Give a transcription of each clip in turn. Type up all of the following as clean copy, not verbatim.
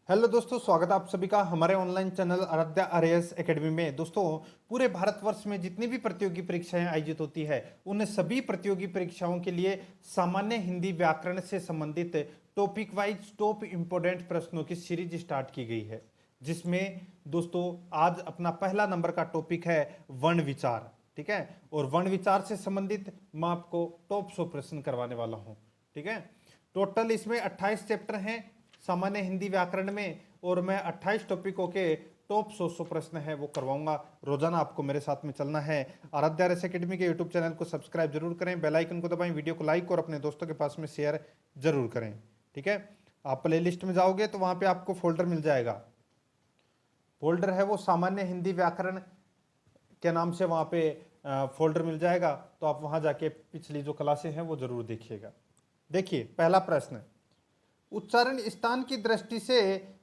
Hello दोस्तों, स्वागत है आप सभी का हमारे online channel Aaradhya RAS academy में। दोस्तों, पूरे भारतवर्ष में जितनी भी प्रतियोगी परीक्षाएं आयोजित होती है उन सभी प्रतियोगी परीक्षाओं के लिए सामान्य हिंदी व्याकरण से संबंधित टॉपिक वाइज टॉप इंपोर्टेंट प्रश्नों की सीरीज स्टार्ट की गई है, जिसमें दोस्तों आज अपना पहला नंबर का टॉपिक है वर्ण विचार। ठीक है, और वर्ण विचार से संबंधित मैं आपको टॉप 100 प्रश्न करवाने वाला हूं। ठीक है, टोटल इसमें 28 चैप्टर हैं सामान्य हिंदी व्याकरण में, और मैं 28 टॉपिकों के टॉप 100 प्रश्न है वो करवाऊंगा। रोजाना आपको मेरे साथ में चलना है। आराध्या आरएएस एकेडमी के यूट्यूब चैनल को सब्सक्राइब जरूर करें, बेल आइकन को दबाएं, वीडियो को लाइक और अपने दोस्तों के पास में शेयर जरूर करें। ठीक है, आप प्ले लिस्ट में जाओगे तो वहां पे आपको फोल्डर मिल जाएगा। फोल्डर है वो सामान्य हिंदी व्याकरण के नाम से, वहां पे फोल्डर मिल जाएगा, तो आप वहां जाके पिछली जो क्लासें हैं वो जरूर देखिएगा। देखिए पहला प्रश्न, उच्चारण स्थान की दृष्टि से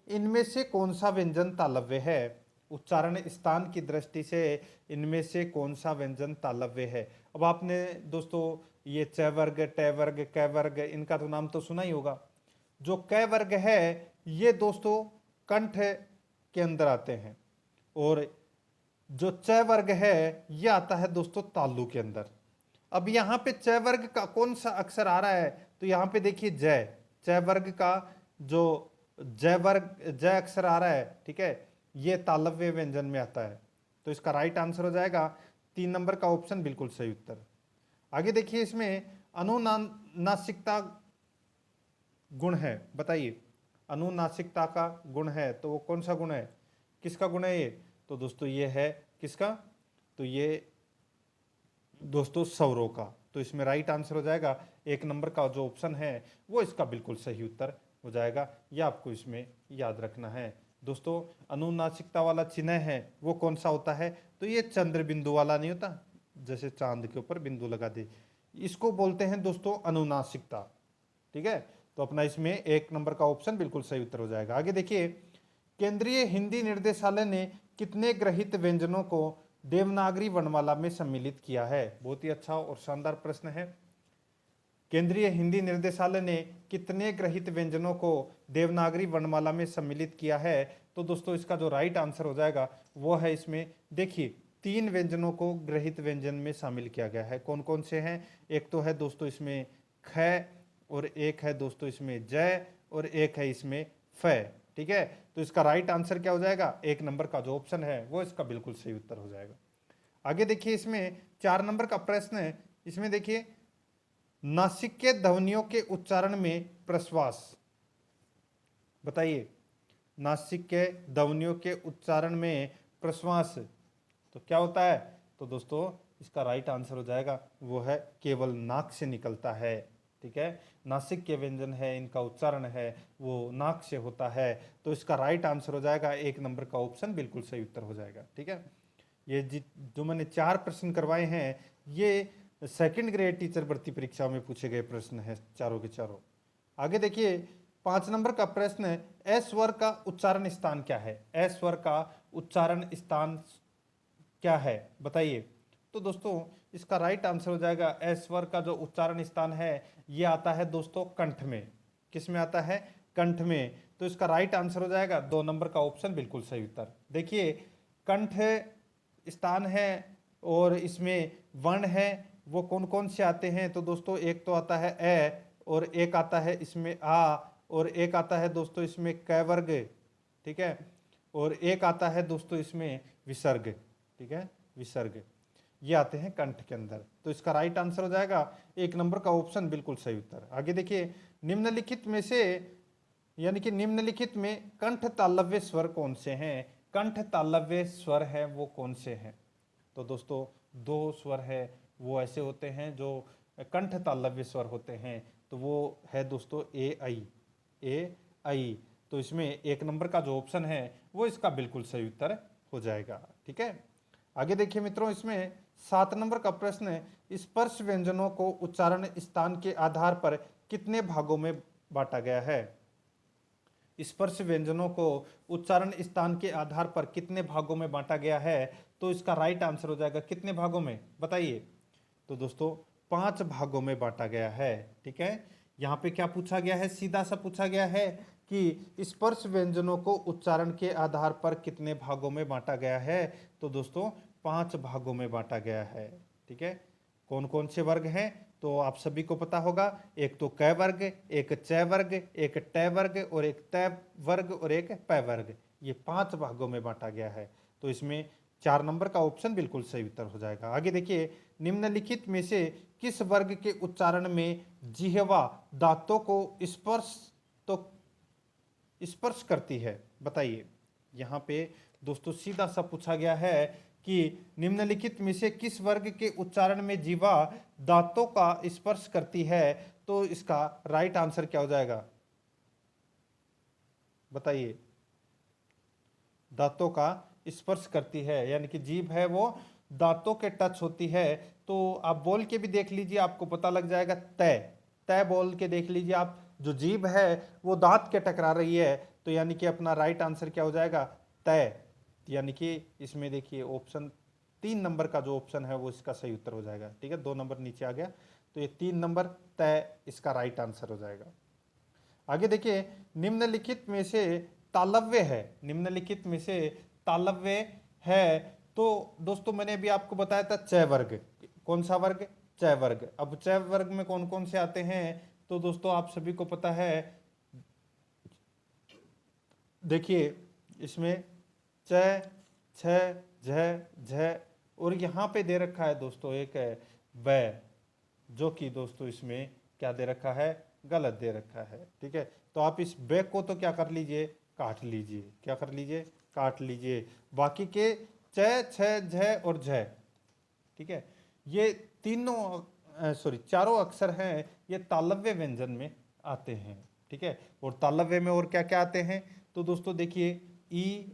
इनमें से कौन सा व्यंजन तालव्य है। उच्चारण स्थान की दृष्टि से इनमें से कौन सा व्यंजन तालव्य है। अब आपने दोस्तों ये च वर्ग, ट वर्ग, क वर्ग, इनका तो नाम तो सुना ही होगा। जो क वर्ग है ये दोस्तों कंठ के अंदर आते हैं, और जो च वर्ग है ये आता है दोस्तों तालु के अंदर। अब यहाँ पे च वर्ग का कौन सा अक्षर आ रहा है, तो यहाँ पे देखिए जय, च वर्ग का जो जय वर्ग जय अक्षर आ रहा है, ठीक है, ये तालव्य व्यंजन में आता है, तो इसका राइट आंसर हो जाएगा 3 नंबर का ऑप्शन, बिल्कुल सही उत्तर। आगे देखिए, इसमें अनुनासिकता गुण है, बताइए अनुनासिकता का गुण है तो वो कौन सा गुण है, किसका गुण है ये, तो दोस्तों ये है किसका, तो ये दोस्तों स्वरों का। तो इसमें राइट आंसर हो जाएगा 1 नंबर का जो ऑप्शन है वो इसका बिल्कुल सही उत्तर हो जाएगा। यह आपको इसमें याद रखना है। दोस्तों, अनुनासिकता वाला चिन्ह है वो कौन सा होता है, तो ये चंद्र बिंदु वाला नहीं होता, जैसे चांद के ऊपर बिंदु लगा दे, इसको बोलते हैं दोस्तों अनुनासिकता। ठीक है, तो अपना इसमें 1 नंबर का ऑप्शन बिल्कुल सही उत्तर हो जाएगा। आगे देखिए, केंद्रीय हिंदी निर्देशालय ने कितने ग्रहित व्यंजनों को देवनागरी वर्णमाला में सम्मिलित किया है। बहुत ही अच्छा और शानदार प्रश्न है। केंद्रीय हिंदी निर्देशालय ने कितने ग्रहित व्यंजनों को देवनागरी वर्णमाला में सम्मिलित किया है, तो दोस्तों इसका जो राइट आंसर हो जाएगा वो है, इसमें देखिए 3 व्यंजनों को ग्रहित व्यंजन में शामिल किया गया है। कौन कौन से हैं, एक तो है दोस्तों इसमें ख, और एक है दोस्तों इसमें जय, और एक है इसमें फ। ठीक है, तो इसका राइट आंसर क्या हो जाएगा, 1 नंबर का जो ऑप्शन है वो इसका बिल्कुल सही उत्तर हो जाएगा। आगे देखिए, इसमें 4 नंबर का प्रश्न है। इसमें देखिए, नासिक्य ध्वनियों के उच्चारण में प्रश्वास, बताइए नासिक्य ध्वनियों के उच्चारण में प्रश्वास तो क्या होता है, तो दोस्तों इसका राइट आंसर हो जाएगा वो है केवल नाक से निकलता है। ठीक है, नासिक के व्यंजन है, इनका उच्चारण है वो नाक से होता है, तो इसका राइट आंसर हो जाएगा 1 नंबर का ऑप्शन, बिल्कुल सही उत्तर हो जाएगा। ठीक है, ये जो मैंने 4 प्रश्न करवाए हैं ये सेकंड ग्रेड टीचर भर्ती परीक्षा में पूछे गए प्रश्न हैं चारों के चारों। आगे देखिए, 5 नंबर का प्रश्न है, ए स्वर का उच्चारण स्थान क्या है। ए स्वर का उच्चारण स्थान क्या है, बताइए। तो दोस्तों इसका राइट आंसर हो जाएगा, ए स्वर का जो उच्चारण स्थान है ये आता है दोस्तों कंठ में। किस में आता है, कंठ में, तो इसका राइट आंसर हो जाएगा 2 नंबर का ऑप्शन, बिल्कुल सही उत्तर। देखिए कंठ स्थान है और इसमें वर्ण है वो कौन कौन से आते हैं, तो दोस्तों एक तो आता है ए, और एक आता है इसमें आ, और एक आता है दोस्तों इसमें क वर्ग। ठीक है, और एक आता है दोस्तों इसमें विसर्ग। ठीक है, विसर्ग, ये आते हैं कंठ के अंदर, तो इसका राइट आंसर हो जाएगा 1 नंबर का ऑप्शन, बिल्कुल सही उत्तर। आगे देखिए, निम्नलिखित में से यानी कि निम्नलिखित में कंठ तालव्य स्वर कौन से हैं। कंठ तालव्य स्वर है वो कौन से हैं, तो दोस्तों 2 स्वर है वो ऐसे होते हैं जो कंठ तालव्य स्वर होते हैं, तो वो है दोस्तों ए आई, ए आई। तो इसमें 1 नंबर का जो ऑप्शन है वो इसका बिल्कुल सही उत्तर हो जाएगा। ठीक है, आगे देखिए मित्रों, इसमें 7 नंबर का प्रश्न है, स्पर्श व्यंजनों को उच्चारण स्थान के आधार पर कितने भागों में बांटा गया है। स्पर्श व्यंजनों को उच्चारण स्थान के आधार पर कितने भागों में बांटा गया है, तो इसका राइट आंसर हो जाएगा कितने भागों में, बताइए। तो दोस्तों 5 भागों में बांटा गया है। ठीक है, यहाँ पे क्या पूछा गया है, सीधा सा पूछा गया है कि स्पर्श व्यंजनों को उच्चारण के आधार पर कितने भागों में बांटा गया है? तो दोस्तों 5 भागों में बांटा गया है। ठीक है, कौन कौन से वर्ग हैं? तो आप सभी को पता होगा, एक तो क वर्ग, एक च वर्ग, एक ट वर्ग और एक त वर्ग और एक प वर्ग। ये 5 भागों में बांटा गया है। तो इसमें 4 नंबर का ऑप्शन बिल्कुल सही उत्तर हो जाएगा। आगे देखिए, निम्नलिखित में से किस वर्ग के उच्चारण में जिह्वा दांतों को स्पर्श करती है? बताइए। यहाँ पे दोस्तों सीधा सा पूछा गया है कि निम्नलिखित में से किस वर्ग के उच्चारण में जीवा दांतों का स्पर्श करती है? तो इसका राइट आंसर क्या हो जाएगा? बताइए। दांतों का स्पर्श करती है, यानी कि जीभ है वो दांतों के टच होती है। तो आप बोल के भी देख लीजिए, आपको पता लग जाएगा। तय तय बोल के देख लीजिए आप, जो जीभ है वो दांत के टकरा रही है, तो यानी कि अपना राइट आंसर क्या हो जाएगा? तय। यानी कि इसमें देखिए ऑप्शन 3 नंबर का जो ऑप्शन है वो इसका सही उत्तर हो जाएगा। ठीक है, 2 नंबर नीचे आ गया, तो ये 3 नंबर तय इसका राइट आंसर हो जाएगा। आगे देखिए, निम्नलिखित में से तालव्य है, निम्नलिखित में से तालव्य है। तो दोस्तों मैंने अभी आपको बताया था च वर्ग। कौन सा वर्ग? च वर्ग। अब च वर्ग में कौन कौन से आते हैं? तो दोस्तों आप सभी को पता है, देखिए इसमें च, छ, झ, झ और यहाँ पे दे रखा है दोस्तों एक व, जो कि दोस्तों इसमें क्या दे रखा है? गलत दे रखा है। ठीक है, तो आप इस ब को तो क्या कर लीजिए? काट लीजिए। क्या कर लीजिए? काट लीजिए। बाकी के च, छ, झ और झ, ठीक है, ये चारों अक्षर हैं, ये तालव्य व्यंजन में आते हैं। ठीक है, और तालव्य में और क्या क्या आते हैं? तो दोस्तों देखिए, ई,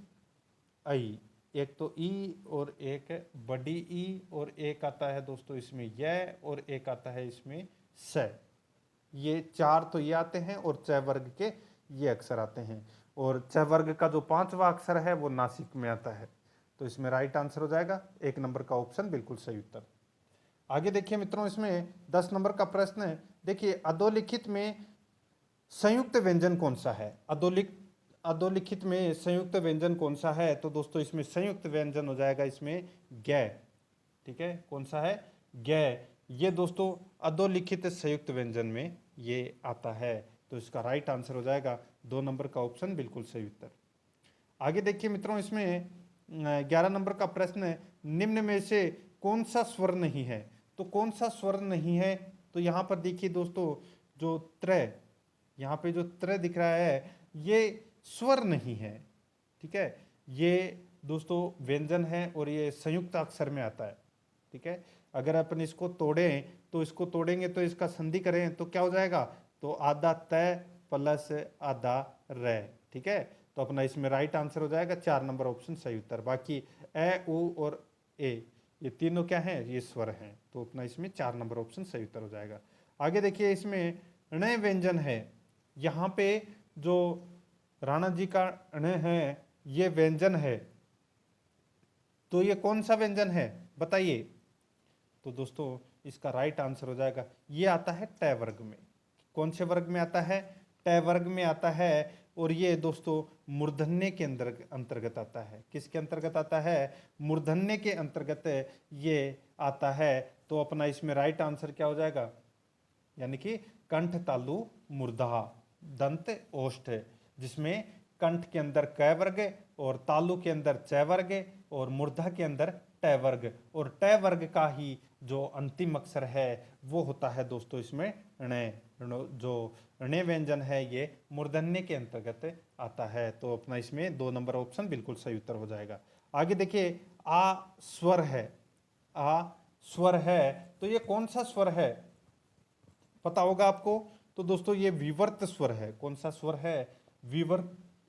आई, एक तो ई और एक बड़ी ई, और एक आता है दोस्तों इसमें य, और एक आता है इसमें स। ये 4 तो ये आते हैं, और च वर्ग के ये अक्षर आते हैं। और च वर्ग का जो 5वां अक्षर है वो नासिक में आता है। तो इसमें राइट आंसर हो जाएगा 1 नंबर का ऑप्शन बिल्कुल सही उत्तर। आगे देखिए मित्रों, इसमें 10 नंबर का प्रश्न है। देखिए, अधोलिखित में संयुक्त व्यंजन कौन सा है? अधोलिखित में संयुक्त व्यंजन कौन सा है? तो दोस्तों इसमें संयुक्त व्यंजन हो जाएगा इसमें ग। ठीक है, कौन सा है? ग। ये दोस्तों अधोलिखित संयुक्त व्यंजन में ये आता है। तो इसका राइट आंसर हो जाएगा 2 नंबर का ऑप्शन बिल्कुल सही उत्तर। आगे देखिए मित्रों, इसमें 11 नंबर का प्रश्न है, निम्न में से कौन सा स्वर नहीं है? तो कौन सा स्वर नहीं है? तो यहाँ पर देखिए दोस्तों, जो त्र, यहाँ पे जो त्र दिख रहा है ये स्वर नहीं है। ठीक है, ये दोस्तों व्यंजन है और ये संयुक्त अक्षर में आता है। ठीक है, अगर अपन इसको तोड़ें, तो इसको तोड़ेंगे तो इसका संधि करें तो क्या हो जाएगा? तो आधा तय प्लस आधा र। ठीक है, तो अपना इसमें राइट आंसर हो जाएगा 4 नंबर ऑप्शन सही उत्तर। बाकी ए, उ और ए, ये तीनों क्या हैं? ये स्वर हैं। तो अपना इसमें 4 नंबर ऑप्शन सही उत्तर हो जाएगा। आगे देखिए, इसमें ण व्यंजन है। यहाँ पे जो राणा जी का ण है ये व्यंजन है, तो ये कौन सा व्यंजन है? बताइए। तो दोस्तों इसका राइट आंसर हो जाएगा, ये आता है ट वर्ग में। कौन से वर्ग में आता है? ट वर्ग में आता है। और ये दोस्तों मूर्धन्य के अंतर्गत आता है। किसके अंतर्गत आता है? मूर्धन्य के अंतर्गत ये आता है। तो अपना इसमें राइट आंसर क्या हो जाएगा? यानी कि कंठ तालु मूर्धा दंत ओष्ठ, जिसमें कंठ के अंदर क वर्ग और तालु के अंदर च वर्ग और मूर्धा के अंदर ट वर्ग, और ट वर्ग का ही जो अंतिम अक्षर है वो होता है दोस्तों इसमें ण। जो ण व्यंजन है ये मूर्धन्य के अंतर्गत आता है। तो अपना इसमें 2 नंबर ऑप्शन बिल्कुल सही उत्तर हो जाएगा। आगे देखिए, आ स्वर है। आ स्वर है, तो ये कौन सा स्वर है? पता होगा आपको। तो दोस्तों ये विवर्त स्वर है। कौन सा स्वर है?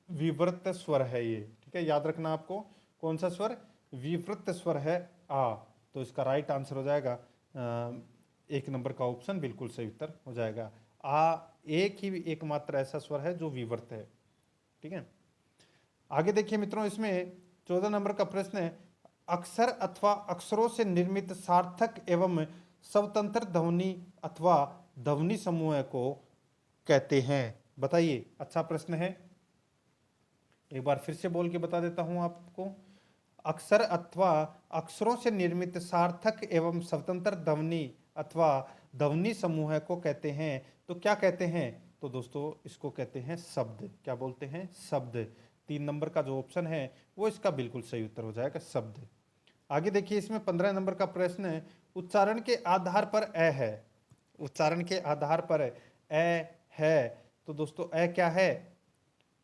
विवर्त स्वर है ये। ठीक है, याद रखना आपको, कौन सा स्वर? विवर्त स्वर है आ। तो इसका राइट आंसर हो जाएगा 1 नंबर का ऑप्शन बिल्कुल सही उत्तर हो जाएगा। आ एक ही एकमात्र ऐसा स्वर है जो विवर्त है। ठीक है, आगे देखिए मित्रों, इसमें 14 नंबर का प्रश्न है, अक्षर अथवा अक्षरों से निर्मित सार्थक एवं स्वतंत्र ध्वनि अथवा ध्वनि समूह को कहते हैं। बताइए, अच्छा प्रश्न है। एक बार फिर से बोल के बता देता हूं आपको। अक्षर अथवा अक्षरों से निर्मित सार्थक एवं स्वतंत्र ध्वनि अथवा ध्वनि समूह को कहते हैं। तो क्या कहते हैं? तो दोस्तों इसको कहते हैं शब्द। क्या बोलते हैं? शब्द। 3 नंबर का जो ऑप्शन है वो इसका बिल्कुल सही उत्तर हो जाएगा, शब्द। आगे देखिए, इसमें 15 नंबर का प्रश्न है, उच्चारण के आधार पर अ है। उच्चारण के आधार पर अ है। तो दोस्तों अ क्या है?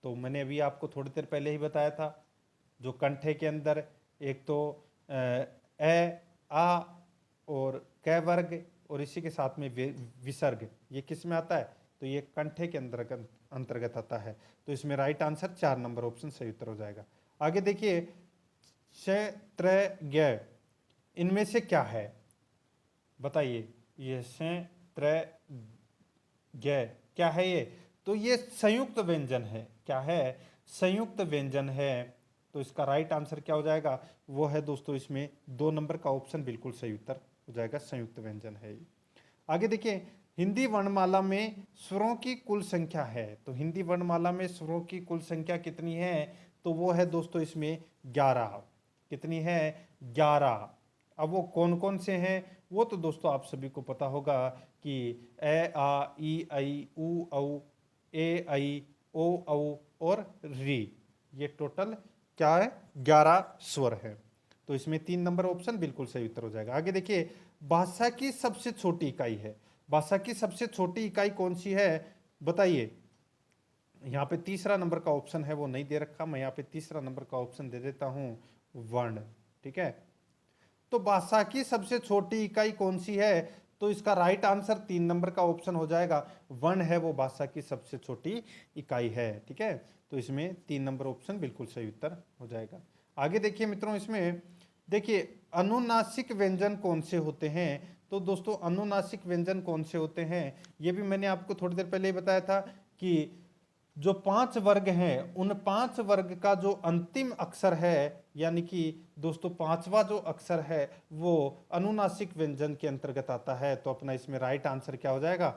तो मैंने अभी आपको थोड़ी देर पहले ही बताया था, जो कंठे के अंदर एक तो आ और क वर्ग और इसी के साथ में विसर्ग, ये किस में आता है? तो ये कंठे के अंतर्गत आता है। तो इसमें राइट आंसर 4 नंबर ऑप्शन सही उत्तर हो जाएगा। आगे देखिए, त्र ज्ञ, इनमें से क्या है? बताइए, ये त्र ज्ञ क्या है ये? तो ये संयुक्त व्यंजन है। क्या है? संयुक्त व्यंजन है। तो इसका राइट आंसर क्या हो जाएगा? वो है दोस्तों इसमें 2 नंबर का ऑप्शन बिल्कुल सही उत्तर हो जाएगा, संयुक्त व्यंजन है ये। आगे देखिए, हिंदी वर्णमाला में स्वरों की कुल संख्या है। तो हिंदी वर्णमाला में स्वरों की कुल संख्या कितनी है? तो वो है दोस्तों इसमें 11। कितनी है? 11। अब वो कौन कौन से हैं वो तो दोस्तों आप सभी को पता होगा कि ए आ ई आई उ औ ए आई ओ औ और री, ये टोटल क्या है? 11 स्वर है। तो इसमें 3 नंबर ऑप्शन बिल्कुल सही उत्तर हो जाएगा। आगे देखिए, भाषा की सबसे छोटी इकाई है। भाषा की सबसे छोटी इकाई कौन सी है? बताइए। यहाँ पे 3 नंबर का ऑप्शन है वो नहीं दे रखा, मैं यहाँ पे 3 नंबर का ऑप्शन दे देता हूँ, वर्ण। ठीक है, तो भाषा की सबसे छोटी इकाई कौन सी है? तो इसका राइट आंसर 3 नंबर का ऑप्शन हो जाएगा, वर्ण है वो भाषा की सबसे छोटी इकाई है। ठीक है, तो इसमें 3 नंबर ऑप्शन बिल्कुल सही उत्तर हो जाएगा। आगे देखिए मित्रों, इसमें देखिए अनुनासिक व्यंजन कौन से होते हैं। तो दोस्तों अनुनासिक व्यंजन कौन से होते हैं ये भी मैंने आपको थोड़ी देर पहले ही बताया था कि जो 5 वर्ग हैं उन 5 वर्ग का जो अंतिम अक्षर है, यानी कि दोस्तों 5वां जो अक्षर है वो अनुनासिक व्यंजन के अंतर्गत आता है। तो अपना इसमें राइट आंसर क्या हो जाएगा?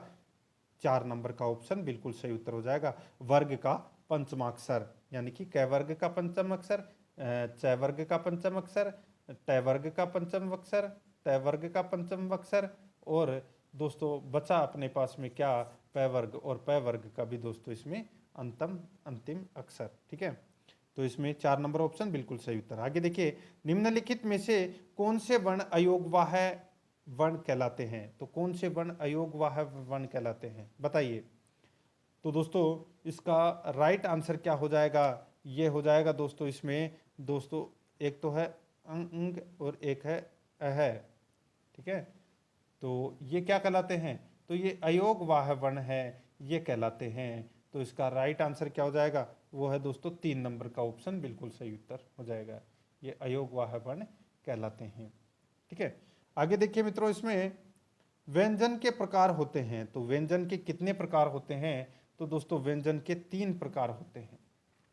4 नंबर का ऑप्शन बिल्कुल सही उत्तर हो जाएगा, वर्ग का पंचम अक्षर, यानी कि क वर्ग का पंचम अक्षर, च वर्ग का पंचम अक्षर, ट वर्ग का पंचम अक्षर, त वर्ग का पंचम अक्षर, और दोस्तों बचा अपने पास में क्या? प वर्ग, और प वर्ग का भी दोस्तों इसमें अंतिम अक्षर। ठीक है, तो इसमें 4 नंबर ऑप्शन बिल्कुल सही उत्तर। आगे देखिए, निम्नलिखित में से कौन से वर्ण अयोगवाह वर्ण कहलाते हैं? तो कौन से वर्ण अयोगवाह वर्ण कहलाते हैं? बताइए। तो दोस्तों इसका राइट आंसर क्या हो जाएगा? ये हो जाएगा दोस्तों इसमें, दोस्तों एक तो है अंग और एक है अह। ठीक है, तो ये क्या कहलाते हैं? तो ये अयोगवाह वर्ण है, ये कहलाते हैं। तो इसका राइट आंसर क्या हो जाएगा? वो है दोस्तों 3 नंबर का ऑप्शन बिल्कुल सही उत्तर हो जाएगा, ये अयोगवाह वर्ण कहलाते हैं। ठीक है, आगे देखिए मित्रों, इसमें व्यंजन के प्रकार होते हैं। तो व्यंजन के कितने प्रकार होते हैं? तो दोस्तों व्यंजन के 3 प्रकार होते हैं।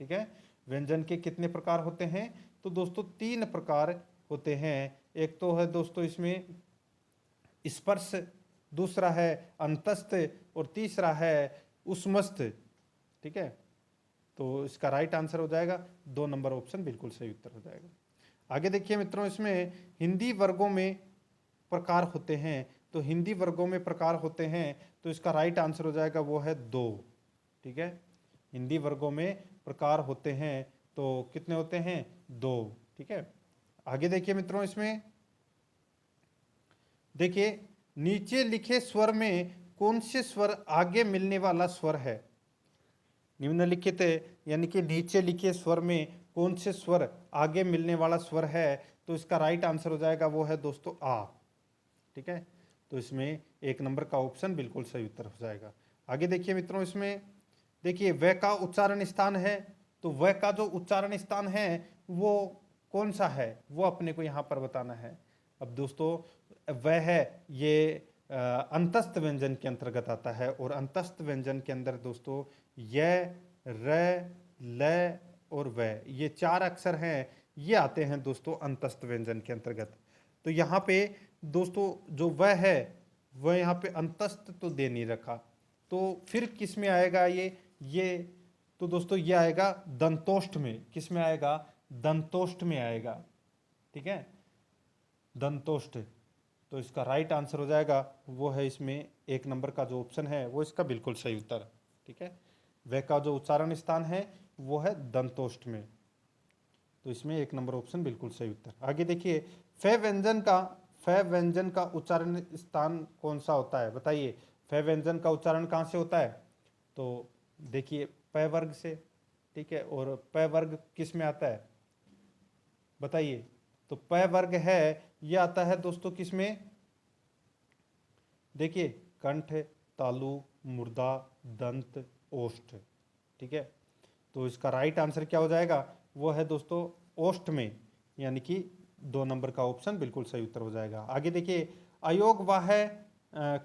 ठीक है, व्यंजन के कितने प्रकार होते हैं? तो दोस्तों 3 प्रकार होते हैं। एक तो है दोस्तों इसमें स्पर्श, दूसरा है अंतस्थ, और तीसरा है उष्मस्थ। ठीक है, तो इसका राइट आंसर हो जाएगा 2 नंबर ऑप्शन बिल्कुल सही उत्तर हो जाएगा। आगे देखिए मित्रों, इसमें हिंदी वर्गों में प्रकार होते हैं। तो हिंदी वर्गों में प्रकार होते हैं, तो इसका राइट आंसर हो जाएगा वो है 2। ठीक है, हिंदी वर्गों में प्रकार होते हैं तो कितने होते हैं? 2। ठीक है, आगे देखिए मित्रों, इसमें देखिए नीचे लिखे स्वर में कौन से स्वर आगे मिलने वाला स्वर है? निम्नलिखित यानी कि नीचे लिखे स्वर में कौन से स्वर आगे मिलने वाला स्वर है? तो इसका राइट आंसर हो जाएगा वो है दोस्तों आ। ठीक है, तो इसमें 1 नंबर का ऑप्शन बिल्कुल सही उत्तर हो जाएगा। आगे देखिए मित्रों, इसमें देखिए व का उच्चारण स्थान है। तो व का जो उच्चारण स्थान है वो कौन सा है वो अपने को यहाँ पर बताना है। अब दोस्तों वह है ये अंतस्थ व्यंजन के अंतर्गत आता है, और अंतस्थ व्यंजन के अंदर दोस्तों य, र, ल और व, ये 4 अक्षर हैं, ये आते हैं दोस्तों अंतस्थ व्यंजन के अंतर्गत। तो यहाँ पे दोस्तों जो वह है वह यहाँ पे अंतस्थ तो दे नहीं रखा, तो फिर किस में आएगा? ये ये, तो दोस्तों ये आएगा दंतोष्ठ में। किस में आएगा? दंतोष्ठ में आएगा, ठीक है, दंतोष्ठ। तो इसका राइट आंसर हो जाएगा वो है इसमें 1 नंबर का जो ऑप्शन है वो इसका बिल्कुल सही उत्तर, ठीक है। व का जो उच्चारण स्थान है वो है दंतोष्ठ में, तो इसमें 1 नंबर ऑप्शन बिल्कुल सही उत्तर। आगे देखिए, फ व्यंजन का उच्चारण स्थान कौन सा होता है? बताइए, फ व्यंजन का उच्चारण कहाँ से होता है? तो देखिए प वर्ग से, ठीक है, और प वर्ग किस में आता है बताइए? तो प वर्ग है, ये आता है दोस्तों किस में? देखिए कंठ, तालु, मुर्दा, दंत, ओष्ठ, ठीक है। तो इसका राइट आंसर क्या हो जाएगा? वो है दोस्तों ओष्ठ में, यानी कि 2 नंबर का ऑप्शन बिल्कुल सही उत्तर हो जाएगा। आगे देखिए, अयोगवाह्य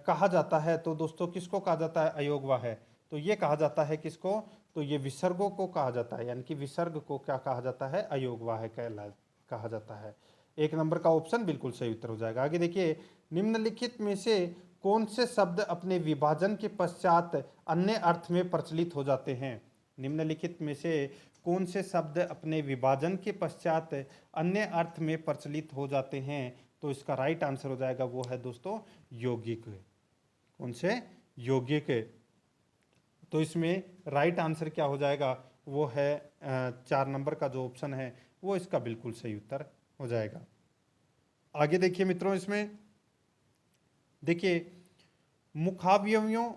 कहा जाता है, तो दोस्तों किसको कहा जाता है अयोगवाह्य? तो ये कहा जाता है किसको? तो ये विसर्गों को कहा जाता है, यानी कि विसर्ग को क्या कहा जाता है? अयोगवाह्य कहा जाता है। 1 नंबर का ऑप्शन बिल्कुल सही उत्तर हो जाएगा। आगे देखिए, निम्नलिखित में से कौन से शब्द अपने विभाजन के पश्चात अन्य अर्थ में प्रचलित हो जाते हैं? निम्नलिखित में से कौन से शब्द अपने विभाजन के पश्चात अन्य अर्थ में प्रचलित हो जाते हैं? तो इसका राइट आंसर हो जाएगा वो है दोस्तों यौगिक। कौन से? यौगिक। तो इसमें राइट आंसर क्या हो जाएगा? वो है 4 नंबर का जो ऑप्शन है वो इसका बिल्कुल सही उत्तर हो जाएगा। आगे देखिए मित्रों, इसमें देखिए, मुखावयवियों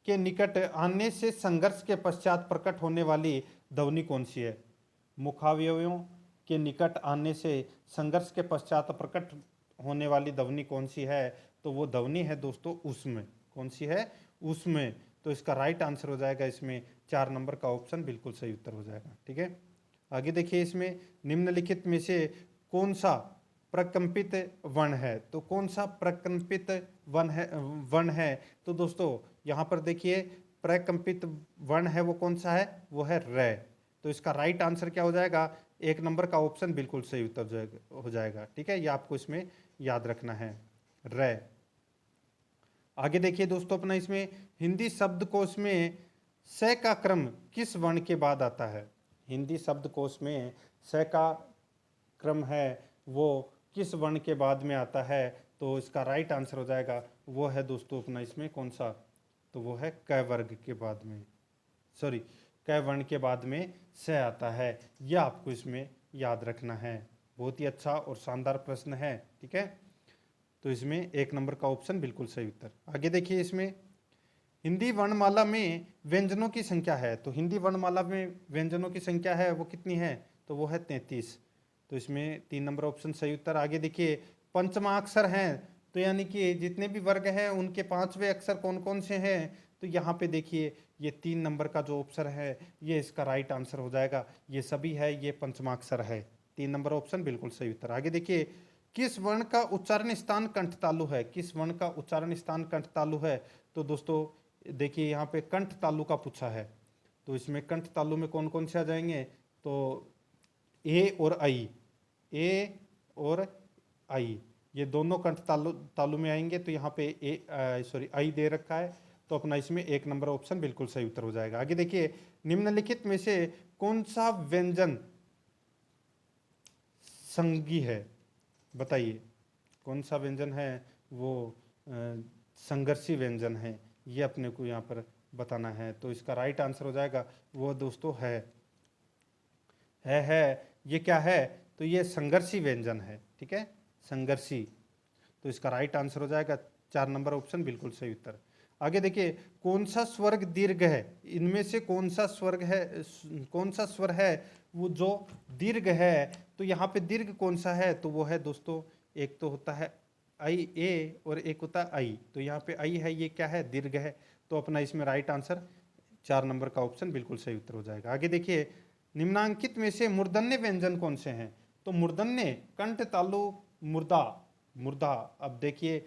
के निकट आने से संघर्ष के पश्चात प्रकट होने वाली ध्वनि कौन सी है? मुखावयवियों के निकट आने से संघर्ष के पश्चात प्रकट होने वाली ध्वनि कौन सी है? तो वो ध्वनि है दोस्तों ऊष्म। कौन सी है? ऊष्म। तो इसका राइट आंसर हो जाएगा इसमें 4 नंबर का ऑप्शन बिल्कुल सही उत्तर हो जाएगा, ठीक है। आगे देखिए, इसमें निम्नलिखित में से कौन सा प्रकंपित वर्ण है? तो कौन सा प्रकंपित वर्ण है? तो दोस्तों यहाँ पर देखिए, प्रकंपित वर्ण है वो कौन सा है? वो है रे। तो इसका राइट आंसर क्या हो जाएगा? 1 नंबर का ऑप्शन बिल्कुल सही उत्तर हो जाएगा, ठीक है। ये आपको इसमें याद रखना है, रे। आगे देखिए दोस्तों, अपना इसमें हिंदी शब्दकोश में स का क्रम किस वर्ण के बाद आता है? हिंदी शब्दकोश में स का क्रम है वो किस वर्ण के बाद में आता है? तो इसका राइट आंसर हो जाएगा वो है दोस्तों अपना इसमें कौन सा? तो वो है क वर्ग के बाद में, सॉरी, क वर्ण के बाद में स आता है। यह आपको इसमें याद रखना है। बहुत ही अच्छा और शानदार प्रश्न है, ठीक है। तो इसमें 1 नंबर का ऑप्शन बिल्कुल सही उत्तर। आगे देखिए, इसमें हिंदी वर्णमाला में व्यंजनों की संख्या है, तो हिंदी वर्णमाला में व्यंजनों की संख्या है वो कितनी है? तो वो है 33। तो इसमें 3 नंबर ऑप्शन सही उत्तर। आगे देखिए, पंचमाक्षर हैं, तो यानी कि जितने भी वर्ग हैं उनके 5वें अक्षर कौन कौन से हैं? तो यहाँ पे देखिए, ये 3 नंबर का जो ऑप्शन है ये इसका राइट आंसर हो जाएगा। ये सभी है, ये पंचमाक्षर है। 3 नंबर ऑप्शन बिल्कुल सही उत्तर। आगे देखिए, किस वर्ण का उच्चारण स्थान कंठ तालु है? किस वर्ण का उच्चारण स्थान कंठ तालु है? तो दोस्तों देखिए, यहाँ पे कंठ तालु का पूछा है, तो इसमें कंठ तालु में कौन कौन से आ जाएंगे? तो ए और आई, ए और आई, ये दोनों कंठ तालु में आएंगे। तो यहाँ पे आई दे रखा है, तो अपना इसमें 1 नंबर ऑप्शन बिल्कुल सही उत्तर हो जाएगा। आगे देखिए, निम्नलिखित में से कौन सा व्यंजन संगी है? बताइए, कौन सा व्यंजन है वो संघर्षी व्यंजन है? ये अपने को यहाँ पर बताना है। तो इसका राइट आंसर हो जाएगा वो दोस्तों है ये क्या है? तो ये संघर्षी व्यंजन है, ठीक है, संघर्षी। तो इसका राइट आंसर हो जाएगा 4 नंबर ऑप्शन बिल्कुल सही उत्तर। आगे देखिए, कौन सा स्वर्ग दीर्घ है? इनमें से कौन सा कौन सा स्वर है वो जो दीर्घ है? तो यहाँ पे दीर्घ कौन सा है? तो वो है दोस्तों, एक तो होता है आई ए और एक होता है आई। तो यहाँ पे आई है, ये क्या है? दीर्घ है। तो अपना इसमें राइट आंसर 4 नंबर का ऑप्शन बिल्कुल सही उत्तर हो जाएगा। आगे देखिए, निम्नांकित में से मूर्धन्य व्यंजन कौन से हैं? तो मूर्धन्य कंठ तालु मुर्दा, मुर्दा। अब देखिए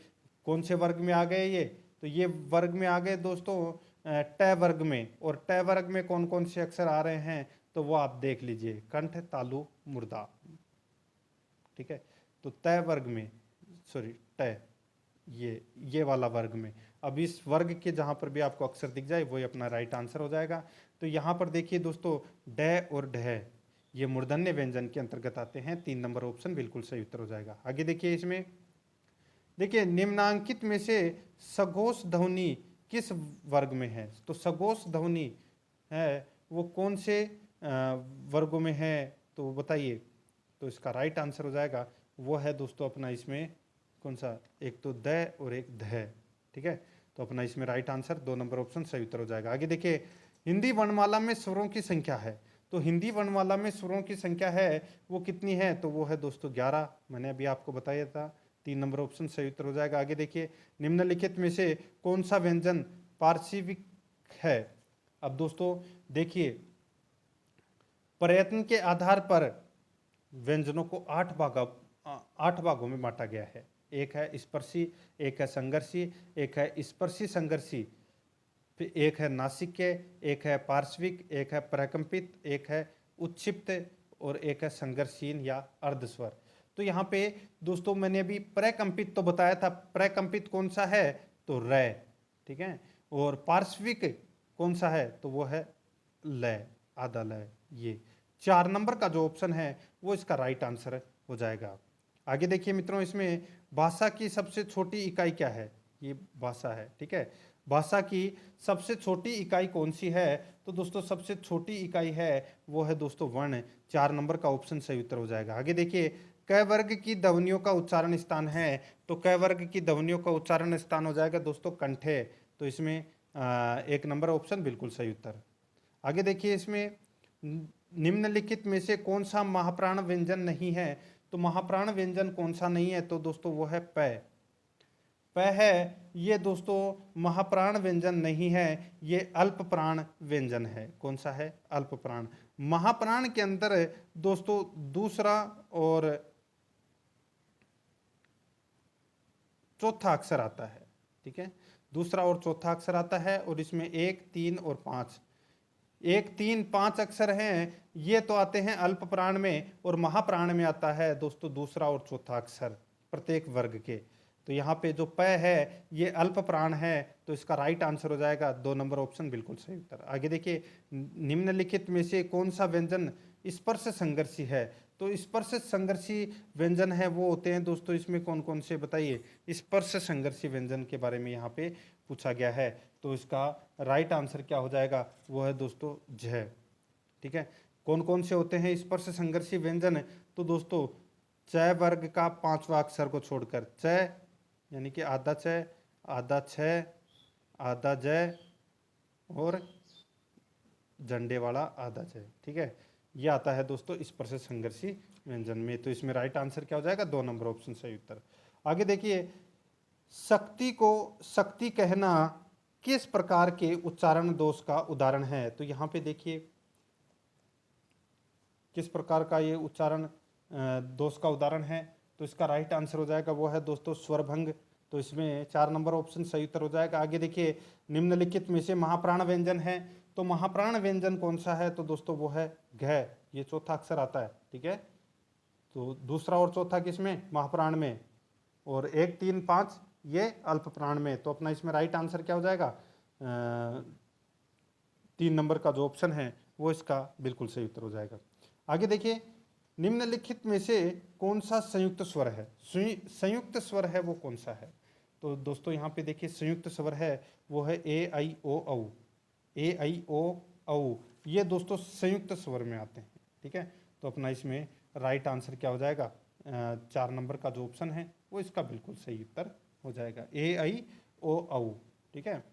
कौन से वर्ग में आ गए ये? तो ये वर्ग में आ गए दोस्तों ट वर्ग में। और ट वर्ग में कौन कौन से अक्षर आ रहे हैं? तो वो आप देख लीजिए, कंठ तालु मुर्दा, ठीक है। तो त वर्ग में, सॉरी ट, ये वाला वर्ग में अब इस वर्ग के जहाँ पर भी आपको अक्षर दिख जाए वही अपना राइट आंसर हो जाएगा। तो यहाँ पर देखिए दोस्तों, ड और ढ ये मूर्धन्य व्यंजन के अंतर्गत आते हैं। 3 नंबर ऑप्शन बिल्कुल सही उत्तर हो जाएगा। आगे देखिए इसमें, देखिए निम्नांकित में से सघोष ध्वनि किस वर्ग में है? तो सघोष ध्वनि है वो कौन से वर्गों में है, तो बताइए। तो इसका राइट आंसर हो जाएगा वो है दोस्तों अपना इसमें कौन सा, एक तो द और एक ध, ठीक है। तो अपना इसमें राइट आंसर 2 नंबर ऑप्शन सही उत्तर हो जाएगा। आगे देखिए, हिंदी वर्णमाला में स्वरों की संख्या है। तो हिंदी वर्णमाला में स्वरों की संख्या है वो कितनी है? तो वो है दोस्तों 11, मैंने अभी आपको बताया था। 3 नंबर ऑप्शन सही उत्तर हो जाएगा। आगे देखिए, निम्नलिखित में से कौन सा व्यंजन पार्श्विक है? अब दोस्तों देखिए, प्रयत्न के आधार पर व्यंजनों को 8 भागों में बांटा गया है। एक है स्पर्शी, एक है संघर्षी, एक है स्पर्शी संघर्षी, फिर एक है नासिक्य, एक है पार्श्विक, एक है प्रकंपित, एक है उत्क्षिप्त और एक है संघर्षहीन या अर्धस्वर। तो यहाँ पे दोस्तों मैंने अभी प्रकंपित तो बताया था, प्रकंपित कौन सा है? तो र, ठीक है। और पार्श्विक कौन सा है? तो वो है ल, आधा ल। ये 4 नंबर का जो ऑप्शन है वो इसका राइट आंसर हो जाएगा। आगे देखिए मित्रों, इसमें भाषा की सबसे छोटी इकाई क्या है? ये भाषा है, ठीक है। भाषा की सबसे छोटी इकाई कौन सी है? तो दोस्तों सबसे छोटी इकाई है वो है दोस्तों वर्ण। 4 नंबर का ऑप्शन सही उत्तर हो जाएगा। आगे देखिए, क वर्ग की ध्वनियों का उच्चारण स्थान है। तो क वर्ग की ध्वनियों का उच्चारण स्थान हो जाएगा दोस्तों कंठे। तो इसमें 1 नंबर ऑप्शन बिल्कुल सही उत्तर। आगे देखिए, इसमें निम्नलिखित में से कौन सा महाप्राण व्यंजन नहीं है? तो महाप्राण व्यंजन कौन सा नहीं है? तो दोस्तों वो है प। प है ये दोस्तों महाप्राण व्यंजन नहीं है, ये अल्प प्राण व्यंजन है। कौन सा है? अल्प प्राण। महाप्राण के अंदर दोस्तों दूसरा और चौथा अक्षर आता है, ठीक है। दूसरा और चौथा अक्षर आता है और इसमें 1, 3 और 5, 1, 3, 5 अक्षर हैं, ये तो आते हैं अल्प प्राण में। और महाप्राण में आता है दोस्तों दूसरा और चौथा अक्षर प्रत्येक वर्ग के। तो यहाँ पे जो प है ये अल्प प्राण है, तो इसका राइट आंसर हो जाएगा 2 नंबर ऑप्शन बिल्कुल सही उत्तर। आगे देखिए, निम्नलिखित में से कौन सा व्यंजन स्पर्श संघर्षी है? तो स्पर्श संघर्षी व्यंजन है वो होते हैं दोस्तों, इसमें कौन कौन से बताइए। स्पर्श संघर्षी व्यंजन के बारे में यहाँ पे पूछा गया है। तो इसका राइट आंसर क्या हो जाएगा? वो है दोस्तों झ, ठीक है। कौन कौन से होते हैं स्पर्श संघर्षी व्यंजन? तो दोस्तों च वर्ग का 5वां अक्षर को छोड़कर, च यानी कि आधा च, आधा छ, आधा ज और झंडे वाला आधा च, ठीक है। ये आता है दोस्तों स्पर्श संघर्षी व्यंजन में। तो इसमें राइट आंसर क्या हो जाएगा? 2 नंबर ऑप्शन सही उत्तर। आगे देखिए, शक्ति को शक्ति कहना किस प्रकार के उच्चारण दोष का उदाहरण है? तो यहाँ पे देखिए किस प्रकार का ये उच्चारण दोष का उदाहरण है। तो इसका राइट आंसर हो जाएगा वो है दोस्तों स्वरभंग। तो इसमें 4 नंबर ऑप्शन सही उत्तर हो जाएगा। आगे देखिए, निम्नलिखित में से महाप्राण व्यंजन है। तो महाप्राण व्यंजन कौन सा है? तो दोस्तों वो है घ, ये चौथा अक्षर आता है, ठीक है। तो दूसरा और चौथा किसमें? महाप्राण में। और 1, 3, 5 ये अल्प प्राण में। तो अपना इसमें राइट आंसर क्या हो जाएगा? 3 नंबर का जो ऑप्शन है वो इसका बिल्कुल सही उत्तर हो जाएगा। आगे देखिए, निम्नलिखित में से कौन सा संयुक्त स्वर है? संयुक्त स्वर है वो कौन सा है? तो दोस्तों यहाँ पे देखिए संयुक्त स्वर है वो है ए आई ओ औ। ए आई ओ औ ये दोस्तों संयुक्त स्वर में आते हैं, ठीक है। तो अपना इसमें राइट आंसर क्या हो जाएगा? 4 नंबर का जो ऑप्शन है वो इसका बिल्कुल सही उत्तर हो जाएगा। ए आई ओ औ, ठीक है,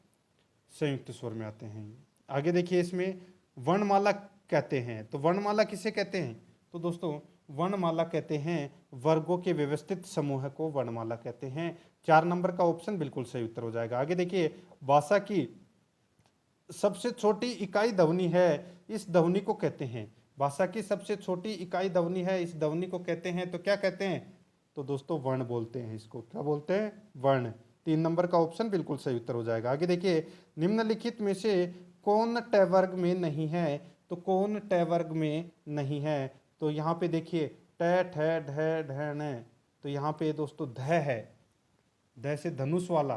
संयुक्त स्वर में आते हैं। आगे देखिए, इसमें वर्णमाला कहते हैं। तो वर्णमाला किसे कहते हैं? तो दोस्तों वर्णमाला कहते हैं वर्गों के व्यवस्थित समूह को वर्णमाला कहते हैं। 4 नंबर का ऑप्शन बिल्कुल सही उत्तर हो जाएगा। आगे देखिए, भाषा की सबसे छोटी इकाई ध्वनि है, इस ध्वनि को कहते हैं। भाषा की सबसे छोटी इकाई ध्वनि है, इस ध्वनि को कहते हैं। तो क्या कहते हैं? तो दोस्तों वर्ण बोलते हैं इसको। क्या बोलते हैं? वर्ण। 3 नंबर का ऑप्शन बिल्कुल सही उत्तर हो जाएगा। आगे देखिए, निम्नलिखित में से कौन ट वर्ग में नहीं है? तो कौन ट वर्ग में नहीं है? तो यहाँ पे देखिए ट, ठ, ढ, ढ, न। तो यहाँ पे दोस्तों ध है, ध से धनुष वाला,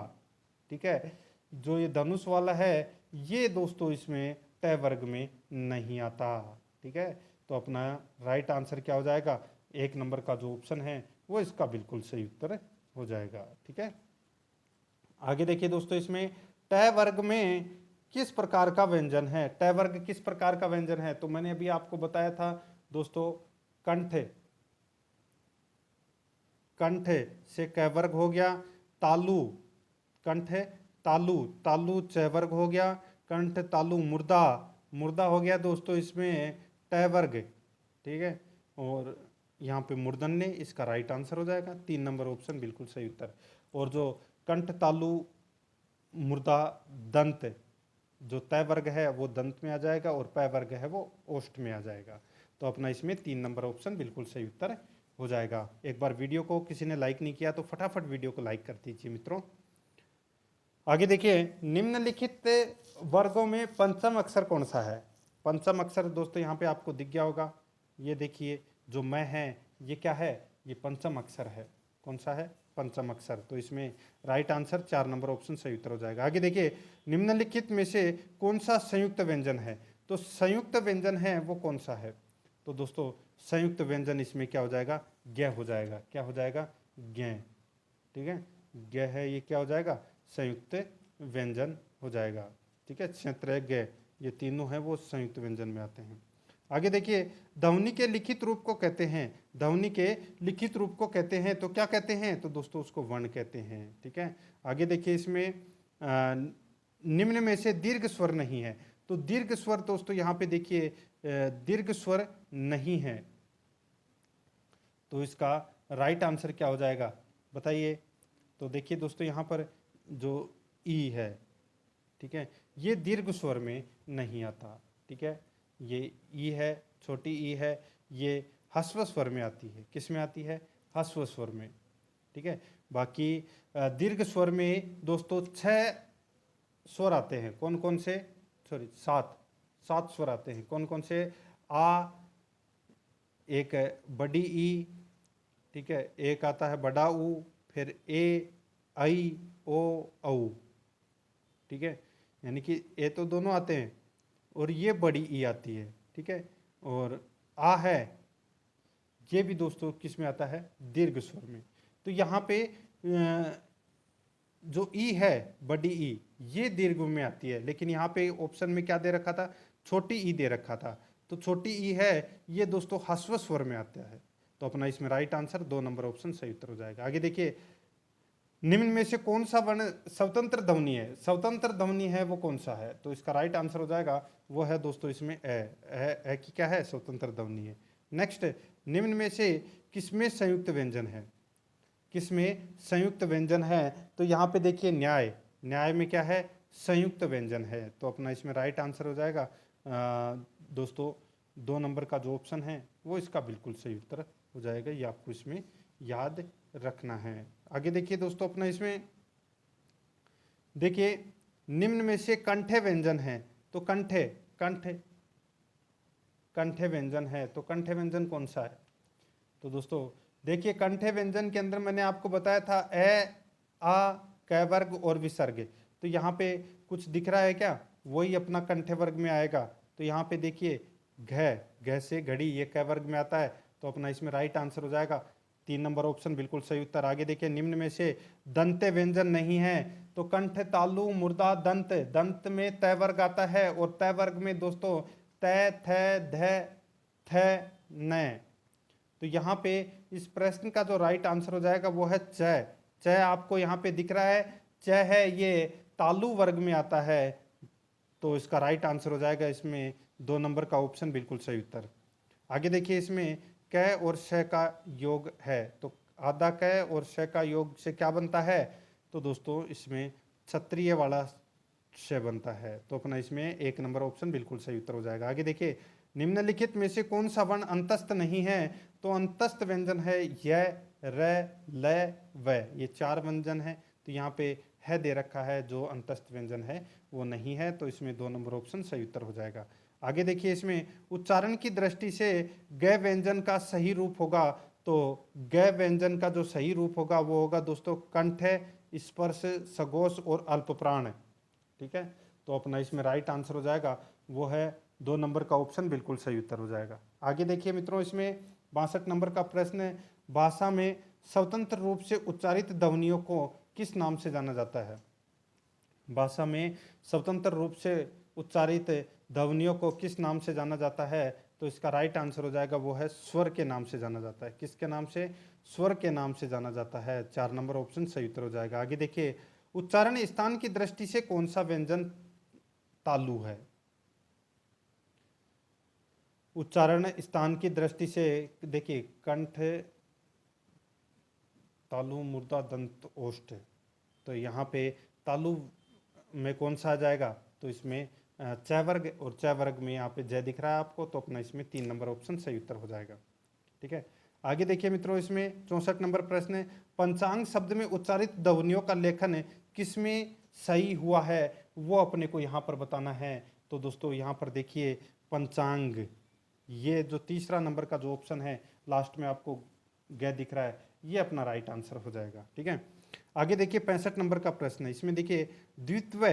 ठीक है। जो ये धनुष वाला है ये दोस्तों इसमें ट वर्ग में नहीं आता, ठीक है। तो अपना राइट आंसर क्या हो जाएगा, 1 नंबर का जो ऑप्शन है वो इसका बिल्कुल सही उत्तर हो जाएगा, ठीक है। आगे देखिए दोस्तों, इसमें ट वर्ग में किस प्रकार का व्यंजन है, ट वर्ग किस प्रकार का व्यंजन है, तो मैंने अभी आपको बताया था दोस्तों, कंठ, कंठ से क वर्ग हो गया, तालु, कंठ तालु, तालु च वर्ग हो गया, कंठ तालु मुर्दा, मुर्दा हो गया दोस्तों इसमें ट वर्ग, ठीक है। और यहाँ पे मूर्धन्य इसका राइट आंसर हो जाएगा, 3 नंबर ऑप्शन बिल्कुल सही उत्तर। और जो कंठ तालु मुर्दा दंत, जो तय वर्ग है वो दंत में आ जाएगा और पै वर्ग है वो ओष्ठ में आ जाएगा। तो अपना इसमें 3 नंबर ऑप्शन बिल्कुल सही उत्तर हो जाएगा। एक बार वीडियो को किसी ने लाइक नहीं किया तो फटाफट वीडियो को लाइक कर दीजिए मित्रों। आगे देखिए, निम्नलिखित वर्गों में पंचम अक्षर कौन सा है। पंचम अक्षर दोस्तों यहाँ पे आपको दिख गया होगा, ये देखिए जो मैं है ये क्या है, ये पंचम अक्षर है। कौन सा है, पंचम अक्षर। तो इसमें राइट आंसर 4 नंबर ऑप्शन सही उत्तर हो जाएगा। आगे देखिए, निम्नलिखित में से कौन सा संयुक्त व्यंजन है, तो संयुक्त व्यंजन है वो कौन सा है, तो दोस्तों संयुक्त व्यंजन इसमें क्या हो जाएगा, ज्ञ हो जाएगा। क्या हो जाएगा, ज्ञ, ठीक है। ज्ञ है ये क्या हो जाएगा, संयुक्त व्यंजन हो जाएगा, ठीक है। क्षेत्र ज्ञ ये तीनों हैं वो संयुक्त व्यंजन में आते हैं। आगे देखिए, ध्वनि के लिखित रूप को कहते हैं, ध्वनि के लिखित रूप को कहते हैं तो क्या कहते हैं, तो दोस्तों उसको वर्ण कहते हैं, ठीक है। आगे देखिए, इसमें निम्न में से दीर्घ स्वर नहीं है, तो दीर्घ स्वर दोस्तों यहाँ पे देखिए दीर्घ स्वर नहीं है, तो इसका राइट आंसर क्या हो जाएगा बताइए। तो देखिए दोस्तों यहाँ पर जो ई है, ठीक है, ये दीर्घ स्वर में नहीं आता, ठीक है। ये ई है, छोटी ई है, ये ह्रस्व स्वर में आती है। किस में आती है, ह्रस्व स्वर में, ठीक है। बाकी दीर्घ स्वर में दोस्तों 6 स्वर आते हैं। कौन कौन से, सॉरी 7 स्वर आते हैं। कौन कौन से, आ, एक बड़ी ई, ठीक है, एक आता है बड़ा ऊ, फिर ए, आई, ओ, औ, ठीक है। यानी कि ए तो दोनों आते हैं और ये बड़ी ई आती है, ठीक है। और आ है ये भी दोस्तों किस में आता है, दीर्घ स्वर में। तो यहाँ पे जो ई है बड़ी ई ये दीर्घ में आती है, लेकिन यहाँ पे ऑप्शन में क्या दे रखा था, छोटी ई दे रखा था। तो छोटी ई है ये दोस्तों ह्रस्व स्वर में आता है। तो अपना इसमें राइट आंसर 2 नंबर ऑप्शन सही उत्तर हो जाएगा। आगे देखिए, निम्न में से कौन सा वर्ण स्वतंत्र ध्वनि है, स्वतंत्र ध्वनि है वो कौन सा है, तो इसका राइट आंसर हो जाएगा वो है दोस्तों इसमें ए की क्या है, स्वतंत्र ध्वनि है। नेक्स्ट, निम्न में से किसमें संयुक्त व्यंजन है, किसमें संयुक्त व्यंजन है, तो यहाँ पे देखिए न्याय, न्याय में क्या है, संयुक्त व्यंजन है। तो अपना इसमें राइट आंसर हो जाएगा दोस्तों 2 नंबर का जो ऑप्शन है वो इसका बिल्कुल सही उत्तर हो जाएगा। ये आपको इसमें याद रखना है। आगे देखिए दोस्तों, अपना इसमें देखिए निम्न में से कंठे व्यंजन है, तो कंठे कंठे कंठे व्यंजन है, तो कंठे व्यंजन कौन सा है, तो दोस्तों देखिए कंठे व्यंजन के अंदर मैंने आपको बताया था ए, आ, कै वर्ग और विसर्ग। तो यहाँ पे कुछ दिख रहा है क्या, वही अपना कंठे वर्ग में आएगा। तो यहाँ पे देखिए घ से घड़ी ये कै वर्ग में आता है। तो अपना इसमें राइट आंसर हो जाएगा 3 नंबर ऑप्शन बिल्कुल सही उत्तर। आगे देखिए, निम्न में से दंते व्यंजन नहीं है, तो कंठ तालु मुर्दा दंत, दंत में तय वर्ग आता है और तय वर्ग में दोस्तों तय, थ, ध, थ, न। तो यहाँ पे इस प्रश्न का जो राइट आंसर हो जाएगा वो है च। च आपको यहाँ पे दिख रहा है, च है ये तालु वर्ग में आता है। तो इसका राइट आंसर हो जाएगा इसमें 2 नंबर का ऑप्शन बिल्कुल सही उत्तर। आगे देखिए, इसमें क और श का योग है, तो आधा क और श का योग से क्या बनता है, तो दोस्तों इसमें क्षत्रिय वाला श बनता है। तो अपना इसमें 1 नंबर ऑप्शन बिल्कुल सही उत्तर हो जाएगा। आगे देखिए, निम्नलिखित में से कौन सा वर्ण अंतस्थ नहीं है, तो अंतस्थ व्यंजन है य, र, ल, व, ये 4 व्यंजन है। तो यहाँ पे है दे रखा है, जो अंतस्थ व्यंजन है वो नहीं है। तो इसमें 2 नंबर ऑप्शन सही उत्तर हो जाएगा। आगे देखिए, इसमें उच्चारण की दृष्टि से ग व्यंजन का सही रूप होगा, तो ग व्यंजन का जो सही रूप होगा वो होगा दोस्तों कंठ स्पर्श, सगोश और अल्पप्राण। ठीक है, तो अपना इसमें राइट आंसर हो जाएगा वो है 2 नंबर का ऑप्शन बिल्कुल सही उत्तर हो जाएगा। आगे देखिए मित्रों, इसमें 62 नंबर का प्रश्न है, भाषा में स्वतंत्र रूप से उच्चारित ध्वनियों को किस नाम से जाना जाता है? भाषा में स्वतंत्र रूप से उच्चारित ध्वनियों को किस नाम से जाना जाता है? तो इसका राइट आंसर हो जाएगा वो है स्वर के नाम से जाना जाता है। किसके नाम से? स्वर के नाम से जाना जाता है। 4 नंबर ऑप्शन सही उत्तर हो जाएगा। आगे देखिए, उच्चारण स्थान की दृष्टि से कौन सा व्यंजन तालु है? उच्चारण स्थान की दृष्टि से देखिए, कंठ, तालु, मूर्धा, दंत, ओष्ठ, तो यहाँ पे तालु में कौन सा आ जाएगा? तो इसमें च वर्ग, और च वर्ग में यहाँ पे जय दिख रहा है आपको, तो अपना इसमें 3 नंबर ऑप्शन सही उत्तर हो जाएगा। ठीक है, आगे देखिए मित्रों, इसमें 64 नंबर प्रश्न है, पंचांग शब्द में उच्चारित ध्वनियों का लेखन किसमें सही हुआ है वो अपने को यहाँ पर बताना है। तो दोस्तों यहाँ पर देखिए पंचांग, ये जो तीसरा नंबर का जो ऑप्शन है लास्ट में आपको गै दिख रहा है, ये अपना राइट आंसर हो जाएगा। ठीक है, आगे देखिए 65 नंबर का प्रश्न है, इसमें देखिए द्वित्व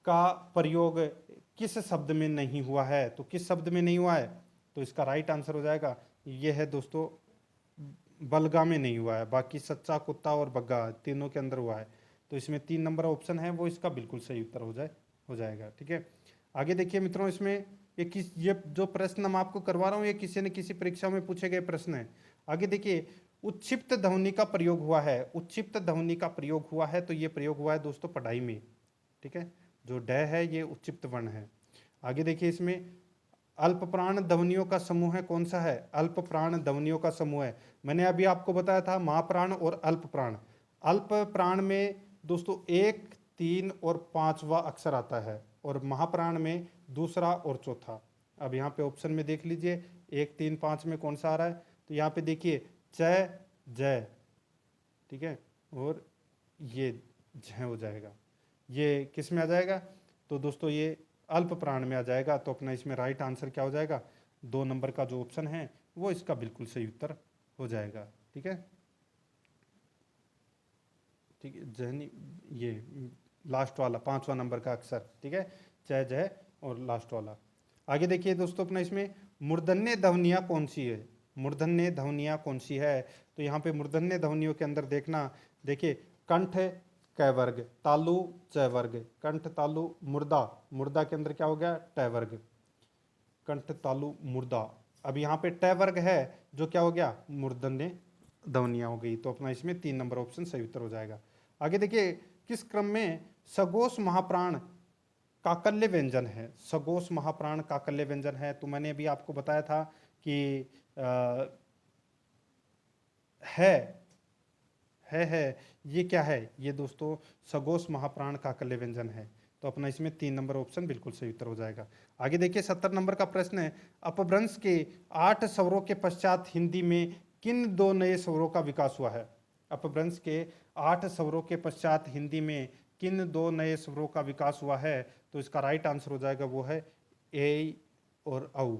का प्रयोग किस शब्द में नहीं हुआ है? तो किस शब्द में नहीं हुआ है? तो इसका राइट आंसर हो जाएगा ये है दोस्तों बलगा में नहीं हुआ है, बाकी सच्चा, कुत्ता और बग्गा तीनों के अंदर हुआ है। तो इसमें 3 नंबर ऑप्शन है वो इसका बिल्कुल सही उत्तर हो जाएगा। ठीक है, आगे देखिए मित्रों, इसमें ये जो प्रश्न मैं आपको करवा रहा हूँ ये किसी न किसी परीक्षा में पूछे गए प्रश्न है। आगे देखिए, उत्क्षिप्त ध्वनि का प्रयोग हुआ है, उत्क्षिप्त ध्वनि का प्रयोग हुआ है, तो ये प्रयोग हुआ है दोस्तों पढ़ाई में। ठीक है, जो ड है ये उत्क्षिप्त वर्ण है। आगे देखिए, इसमें अल्प प्राण ध्वनियों का समूह है, कौन सा है? अल्प प्राण ध्वनियों का समूह है। मैंने अभी आपको बताया था महाप्राण और अल्प प्राण। अल्प प्राण में दोस्तों 1, 3 और 5वां अक्षर आता है, और महाप्राण में दूसरा और चौथा। अब यहाँ पे ऑप्शन में देख लीजिए 1, 3, 5 में कौन सा आ रहा है? तो यहाँ पे देखिए च, जय, ठीक है, और ये झ हो जाएगा। ये किस में आ जाएगा? तो दोस्तों ये अल्प प्राण में आ जाएगा। तो अपना इसमें राइट आंसर क्या हो जाएगा? 2 नंबर का जो ऑप्शन है वो इसका बिल्कुल सही उत्तर हो जाएगा। ठीक है, ठीक है, जहनी, ये लास्ट वाला 5वां नंबर का अक्षर। ठीक है, च, जय और लास्ट वाला। आगे देखिए दोस्तों, अपना इसमें मूर्धन्य ध्वनियाँ कौन सी है? मूर्धन्य ध्वनियाँ कौन सी है? तो यहाँ पे मूर्धन्य ध्वनियों के अंदर देखना, देखिए कंठ क वर्ग, तालु च वर्ग, कंठ तालु मुर्दा, मुर्दा के अंदर क्या हो गया? ट वर्ग, कंठ तालु मुर्दा। अब यहाँ पे ट वर्ग है जो क्या हो गया? मूर्धन्य ध्वनियाँ हो गई। तो अपना इसमें 3 नंबर ऑप्शन सही उत्तर हो जाएगा। आगे देखिए, किस क्रम में सगोश महाप्राण काकल्य व्यंजन है? सगोश महाप्राण काकल्य व्यंजन है, तो मैंने अभी आपको बताया था कि है ये क्या है? ये दोस्तों सगोश महाप्राण काकल्य व्यंजन है। तो अपना इसमें 3 नंबर ऑप्शन बिल्कुल सही उत्तर हो जाएगा। आगे देखिए 70 नंबर का प्रश्न है, अपभ्रंश के 8 स्वरों के पश्चात हिंदी में किन 2 नए स्वरों का विकास हुआ है? अपभ्रंश के 8 स्वरों के पश्चात हिंदी में किन 2 नए स्वरों का विकास हुआ है? तो इसका राइट आंसर हो जाएगा वो है ए और औ।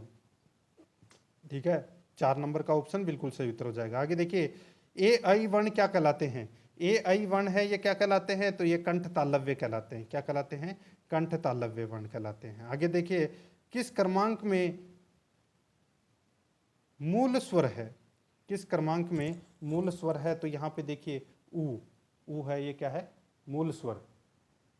ठीक है, 4 नंबर का ऑप्शन बिल्कुल सही उत्तर हो जाएगा। आगे देखिए, ए आई वर्ण क्या कहलाते हैं? ए आई वर्ण है ये क्या कहलाते हैं? तो ये कंठ तालव्य कहलाते हैं। क्या कहलाते हैं? कंठ तालव्य वर्ण कहलाते हैं। आगे देखिए, किस क्रमांक में मूल स्वर है? किस क्रमांक में मूल स्वर है? तो यहाँ पे देखिए ऊ है, ये क्या है? मूल स्वर।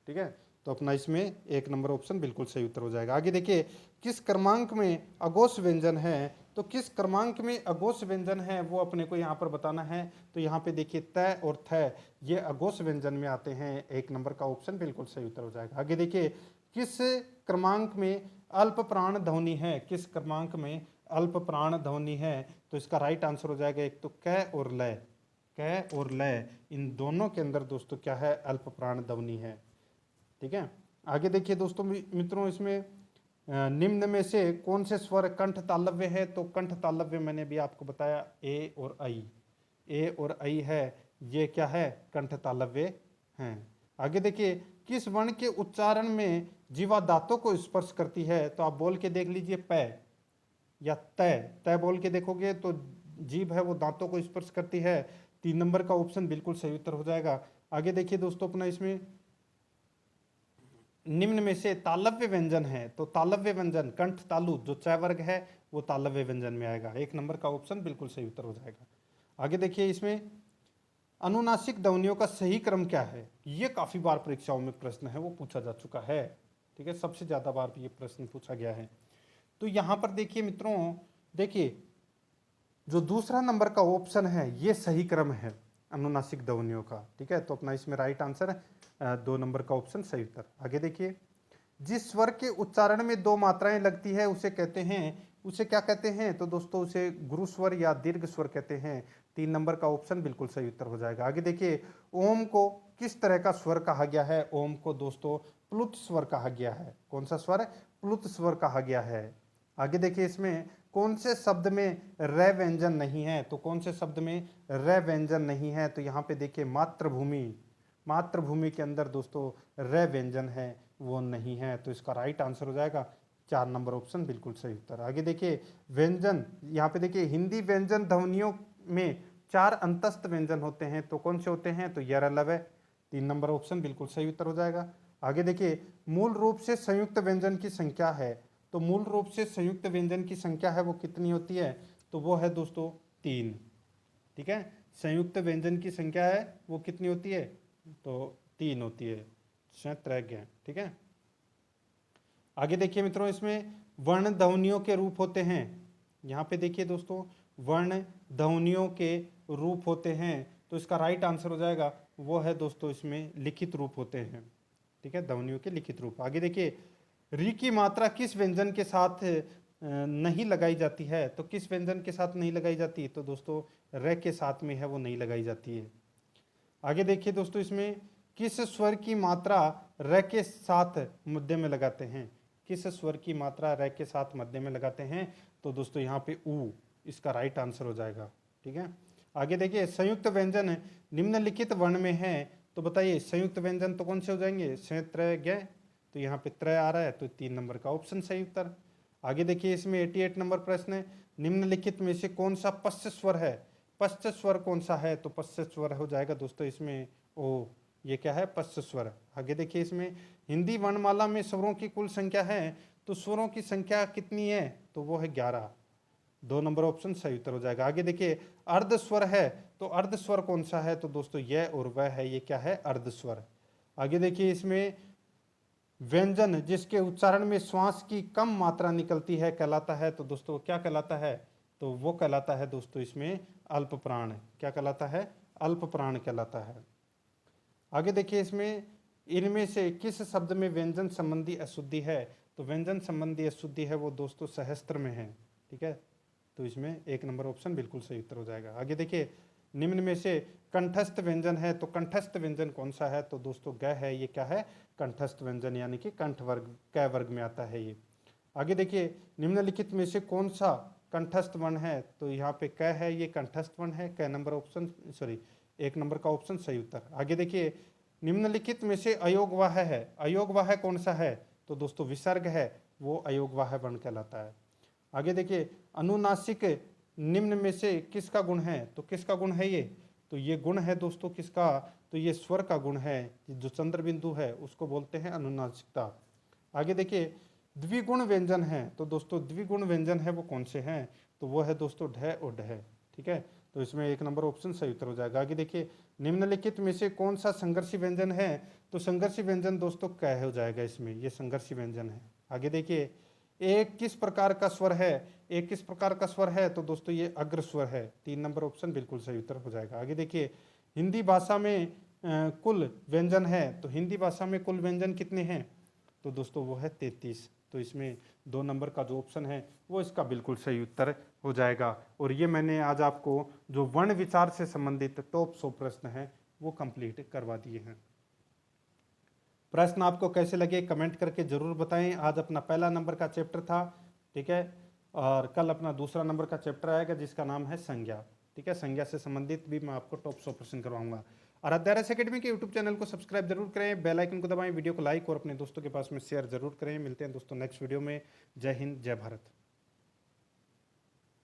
ठीक है, तो अपना इसमें 1 नंबर ऑप्शन बिल्कुल सही उत्तर हो जाएगा। आगे देखिए, किस क्रमांक में अघोष व्यंजन है? तो किस क्रमांक में अघोष व्यंजन है वो अपने को यहाँ पर बताना है। तो यहाँ पे देखिए त और थ ये अघोष व्यंजन में आते हैं। 1 नंबर का ऑप्शन बिल्कुल सही उत्तर हो जाएगा। आगे देखिए, किस क्रमांक में अल्प प्राण ध्वनि है? किस क्रमांक में अल्प प्राण ध्वनि है? तो इसका राइट आंसर हो जाएगा एक तो क और लय। क और लय, इन दोनों के अंदर दोस्तों क्या है? अल्प प्राण ध्वनि है। ठीक है, आगे देखिए दोस्तों मित्रों, इसमें निम्न में से कौन से स्वर कंठ तालव्य है? तो कंठ तालव्य मैंने भी आपको बताया ए और आई। ए और आई है, ये क्या है? कंठ तालव्य हैं। आगे देखिए, किस वर्ण के उच्चारण में जीवा दांतों को स्पर्श करती है? तो आप बोल के देख लीजिए प या तय। तय बोल के देखोगे तो जीभ है वो दांतों को स्पर्श करती है। 3 नंबर का ऑप्शन बिल्कुल सही उत्तर हो जाएगा। आगे देखिए दोस्तों अपना इसमें निम्न में से तालव्य व्यंजन है, तो तालव्य व्यंजन कंठ तालु जो च वर्ग है वो तालव्य व्यंजन में आएगा। 1 नंबर का ऑप्शन बिल्कुल सही उत्तर हो जाएगा। आगे देखिए इसमें अनुनासिक ध्वनियों का सही क्रम क्या है। ये काफी बार परीक्षाओं में प्रश्न है वो पूछा जा चुका है, ठीक है, सबसे ज्यादा बार ये प्रश्न पूछा गया है। तो यहाँ पर देखिए मित्रों, देखिए जो दूसरा नंबर का ऑप्शन है ये सही क्रम है अनुनासिक ध्वनियों का, ठीक है। तो अपना इसमें राइट आंसर 2 नंबर का ऑप्शन सही उत्तर। आगे देखिए जिस स्वर के उच्चारण में 2 मात्राएं लगती है उसे कहते हैं, उसे क्या कहते हैं, तो दोस्तों उसे गुरु स्वर या दीर्घ स्वर कहते हैं। 3 नंबर का ऑप्शन बिल्कुल सही उत्तर हो जाएगा। आगे देखिए ओम को किस तरह का स्वर कहा गया है। ओम को दोस्तों प्लुत स्वर कहा गया है। कौन सा स्वर? प्लुत स्वर कहा गया है। आगे देखिए इसमें कौन से शब्द में र व्यंजन नहीं है, तो कौन से शब्द में र व्यंजन नहीं है, तो यहाँ पे देखिए मातृभूमि, मातृभूमि के अंदर दोस्तों र व्यंजन है वो नहीं है, तो इसका राइट आंसर हो जाएगा 4 नंबर ऑप्शन बिल्कुल सही उत्तर। आगे देखिए व्यंजन, यहाँ पे देखिए हिंदी व्यंजन ध्वनियों में 4 अंतस्थ व्यंजन होते हैं, तो कौन से होते हैं, तो यर लव है। 3 नंबर ऑप्शन बिल्कुल सही उत्तर हो जाएगा। आगे देखिए मूल रूप से संयुक्त व्यंजन की संख्या है, तो मूल रूप से संयुक्त व्यंजन की संख्या है वो कितनी होती है, तो वो है दोस्तों 3, ठीक है। संयुक्त व्यंजन की संख्या है वो कितनी होती है, तो 3 होती है, ठीक है। आगे देखिए मित्रों इसमें वर्ण ध्वनियों के रूप होते हैं। यहाँ पे देखिए दोस्तों वर्ण ध्वनियों के रूप होते हैं, तो इसका राइट आंसर हो जाएगा वो है दोस्तों इसमें लिखित रूप होते हैं, ठीक है, ध्वनियों के लिखित रूप। आगे देखिए री की मात्रा किस व्यंजन के साथ नहीं लगाई जाती है, तो किस व्यंजन के साथ नहीं लगाई जाती, तो दोस्तों र के साथ में है वो नहीं लगाई जाती है। आगे देखिए दोस्तों इसमें किस स्वर की मात्रा र के साथ मध्य में लगाते हैं, किस स्वर की मात्रा र के साथ मध्य में लगाते हैं, तो दोस्तों यहाँ पे ऊ, इसका राइट आंसर हो जाएगा, ठीक है। आगे देखिए संयुक्त व्यंजन निम्नलिखित वर्ण में है, तो बताइए संयुक्त व्यंजन तो कौन से हो जाएंगे, स त्र ग, तो यहाँ पे त्रय आ रहा है, तो 3 नंबर का ऑप्शन सही उत्तर। आगे देखिए इसमें 88 नंबर प्रश्न है, निम्नलिखित में से कौन सा पश्च स्वर है, पश्च स्वर कौन सा है, तो पश्च स्वर हो जाएगा दोस्तों इसमें ओ, ये क्या है, पश्च स्वर। आगे देखिए इसमें हिंदी वर्णमाला में स्वरों की कुल संख्या है, तो स्वरों की संख्या कितनी है, तो वो है 11, 2 नंबर ऑप्शन सही उत्तर हो जाएगा। आगे देखिए अर्ध स्वर है, तो अर्ध स्वर कौन सा है, तो दोस्तों यह और वह है, ये क्या है, अर्ध स्वर। आगे देखिए इसमें व्यंजन जिसके उच्चारण में श्वास की कम मात्रा निकलती है कहलाता है, तो दोस्तों क्या कहलाता है, तो वो कहलाता है दोस्तों इसमें अल्प प्राण। क्या कहलाता है, अल्प प्राण कहलाता है। आगे देखिए इसमें इनमें से किस शब्द में व्यंजन संबंधी अशुद्धि है, तो व्यंजन संबंधी अशुद्धि है वो दोस्तों सहस्त्र में है, ठीक है, तो इसमें 1 नंबर ऑप्शन बिल्कुल सही उत्तर हो जाएगा। आगे देखिए निम्न में से कंठस्थ व्यंजन है, तो कंठस्थ व्यंजन कौन सा है, तो दोस्तों ग है, ये क्या है, कंठस्थ व्यंजन यानी कि कंठ वर्ग, क वर्ग में आता है ये। आगे देखिए निम्नलिखित में से कौन सा कंठस्थ वर्ण है, तो यहाँ पे क है, ये कंठस्थ वर्ण है, क नंबर ऑप्शन, सॉरी 1 नंबर का ऑप्शन सही उत्तर। आगे देखिए निम्नलिखित में से अयोगवाह है, अयोगवाह कौन सा है, तो दोस्तों विसर्ग है, वो अयोगवाह वर्ण कहलाता है। आगे देखिए अनुनासिक निम्न में से किसका गुण है, तो किसका गुण है ये, तो ये गुण है दोस्तों किसका, तो ये स्वर का गुण है, जो चंद्र बिंदु है उसको बोलते हैं अनुनासिकता। आगे देखिए द्विगुण व्यंजन है, तो दोस्तों द्विगुण व्यंजन है वो कौन से हैं, तो वो है दोस्तों ढ और ढ, ठीक है, तो इसमें 1 नंबर ऑप्शन सही उत्तर हो जाएगा। आगे देखिए निम्नलिखित में से कौन सा संघर्षी व्यंजन है, तो संघर्षी व्यंजन दोस्तों क हो जाएगा, इसमें ये संघर्षी व्यंजन है। आगे देखिए एक किस प्रकार का स्वर है, एक किस प्रकार का स्वर है, तो दोस्तों ये अग्र स्वर है, 3 नंबर ऑप्शन बिल्कुल सही उत्तर हो जाएगा। आगे देखिए हिंदी भाषा में कुल व्यंजन है, तो हिंदी भाषा में कुल व्यंजन कितने हैं, तो दोस्तों वो है 33, तो इसमें 2 नंबर का जो ऑप्शन है वो इसका बिल्कुल सही उत्तर हो जाएगा। और ये मैंने आज आपको जो वर्ण विचार से संबंधित टॉप 100 प्रश्न हैं वो कंप्लीट करवा दिए हैं। प्रश्न आपको कैसे लगे कमेंट करके जरूर बताएं। आज अपना पहला नंबर का चैप्टर था, ठीक है, और कल अपना दूसरा नंबर का चैप्टर आएगा जिसका नाम है संज्ञा, ठीक है, संज्ञा से संबंधित भी मैं आपको टॉप 100 प्रश्न करवाऊंगा। आराध्या आरएस एकेडमी के यूट्यूब चैनल को सब्सक्राइब जरूर करें, बेल आइकन को दबाएं, वीडियो को लाइक और अपने दोस्तों के पास में शेयर जरूर करें। मिलते हैं दोस्तों नेक्स्ट वीडियो में। जय हिंद, जय भारत।